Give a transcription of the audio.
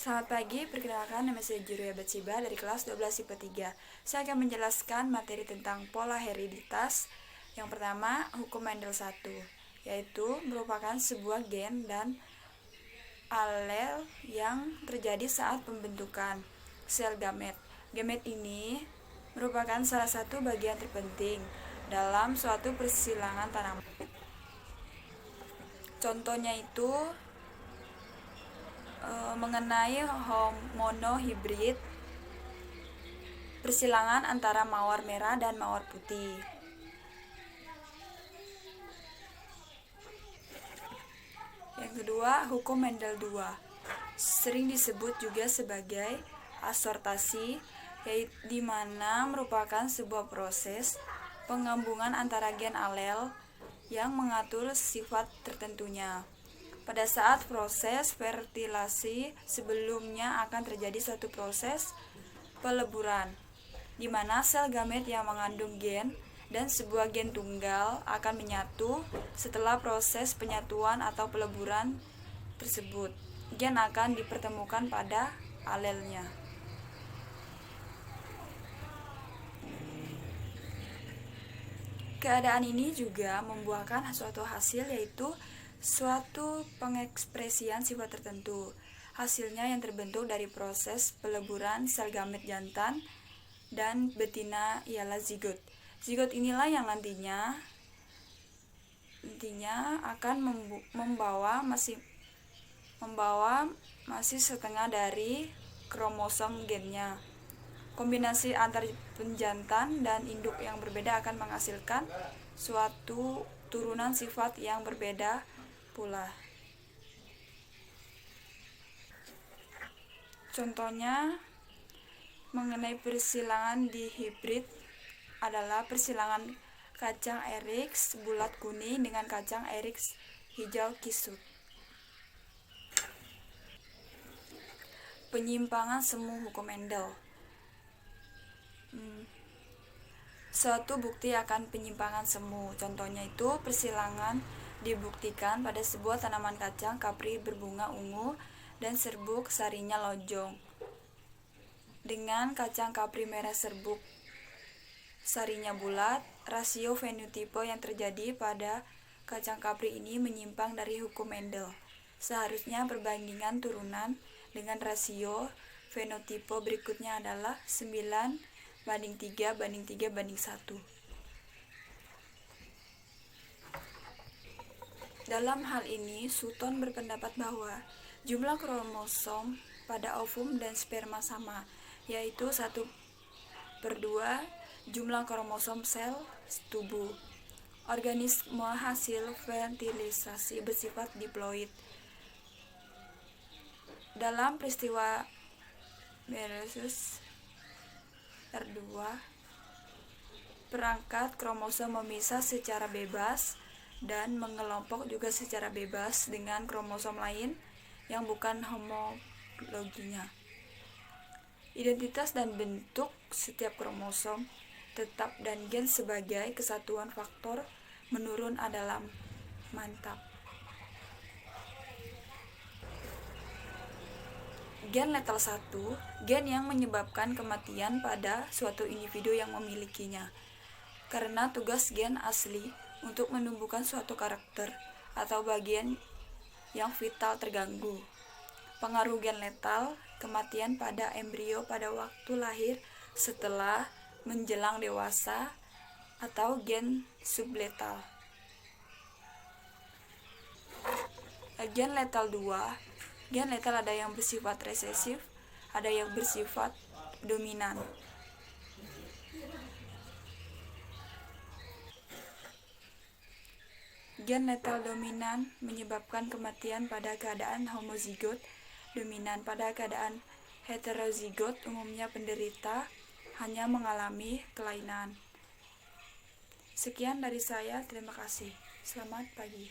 Selamat pagi, perkenalkan nama saya Juria Batsiba dari kelas 12 IPA 3. Saya akan menjelaskan materi tentang pola hereditas. Yang pertama, hukum Mendel 1, yaitu merupakan sebuah gen dan alel yang terjadi saat pembentukan sel gamet. Gamet ini merupakan salah satu bagian terpenting dalam suatu persilangan tanaman. Contohnya itu mengenai monohibrid, persilangan antara mawar merah dan mawar putih. Yang kedua, hukum Mendel 2, sering disebut juga sebagai asortasi, yaitu di mana merupakan sebuah proses penggabungan antara gen alel yang mengatur sifat tertentunya. Pada saat proses fertilasi sebelumnya akan terjadi suatu proses peleburan, di mana sel gamet yang mengandung gen dan sebuah gen tunggal akan menyatu. Setelah proses penyatuan atau peleburan tersebut, gen akan dipertemukan pada alelnya. Keadaan ini juga membuahkan suatu hasil, yaitu suatu pengekspresian sifat tertentu. Hasilnya yang terbentuk dari proses peleburan sel gamet jantan dan betina ialah zigot. Zigot inilah yang nantinya akan membawa masih setengah dari kromosom gennya. Kombinasi antar penjantan dan induk yang berbeda akan menghasilkan suatu turunan sifat yang berbeda pula. Contohnya mengenai persilangan dihibrid adalah persilangan kacang Eryx bulat kuning dengan kacang Eryx hijau kisut. Penyimpangan semu hukum Mendel. Suatu bukti akan penyimpangan semu. Contohnya itu persilangan dibuktikan pada sebuah tanaman kacang kapri berbunga ungu dan serbuk sarinya lonjong dengan kacang kapri merah serbuk sarinya bulat. Rasio fenotipe yang terjadi pada kacang kapri ini menyimpang dari hukum Mendel. Seharusnya perbandingan turunan dengan rasio fenotipe berikutnya adalah 9:3:3:1. Dalam hal ini, Sutton berpendapat bahwa jumlah kromosom pada ovum dan sperma sama, yaitu 1/2 jumlah kromosom sel tubuh. Organisme hasil fertilisasi bersifat diploid. Dalam peristiwa meiosis R2, perangkat kromosom memisah secara bebas dan mengelompok juga secara bebas dengan kromosom lain yang bukan homologinya. Identitas dan bentuk setiap kromosom tetap dan gen sebagai kesatuan faktor menurun adalah mantap. Gen letal 1, gen yang menyebabkan kematian pada suatu individu yang memilikinya, karena tugas gen asli untuk menumbuhkan suatu karakter atau bagian yang vital terganggu. Pengaruh gen letal, kematian pada embrio pada waktu lahir setelah menjelang dewasa, atau gen subletal. Gen letal 2, gen letal ada yang bersifat resesif, ada yang bersifat dominan. Gen letal dominan menyebabkan kematian pada keadaan homozigot dominan. Pada keadaan heterozigot, umumnya penderita hanya mengalami kelainan. Sekian dari saya, terima kasih. Selamat pagi.